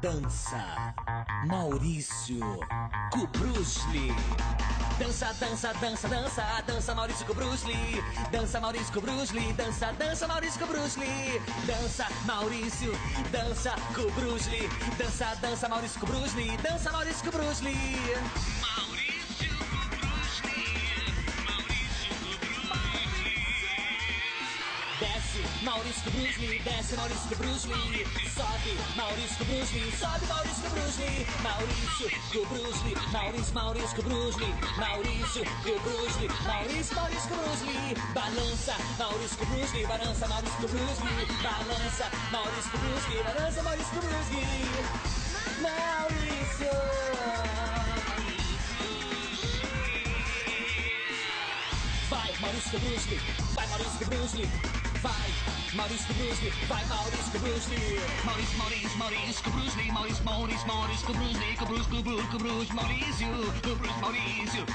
Dança Maurício com Bruce Lee. Dança, dança, dança, dança, dança Maurício com Bruce Lee. Dança Maurício com Bruce Lee. Dança, dança Maurício com Bruce Lee. Dança Maurício, dança com Bruce Lee. Dança, dança Maurício com Bruce Lee. Dança Maurício com Bruce Lee. Maurício com Bruce Lee. Maurício com Bruce Lee. Desce Maurício com Bruce Lee. Desce Maurício com Bruce Lee. Sobe Maurício com Bruce Lee. Sobe Maurício com Bruce Lee. Maurício com Bruce Lee. Maurício, Maurício com Bruce Lee. Maurício com Bruce Lee. Maurício, Maurício com Bruce Lee. Balança Maurício com Bruce Lee. Balança Maurício com Bruce Lee. Balança Maurício com Bruce Lee. Balança Maurício com Bruce Lee. Maurício. Vai Maurício com Bruce Lee. Vai Maurício com Bruce Lee. Vai Maurício com Bruce Lee. Vai Maurício com Bruce Lee. Maurício, Maurício, Maurício com Bruce Lee. Maurício, Maurício, Maurício com Bruce Lee. Com Bruce, Maurício, com Bruce, Maurício.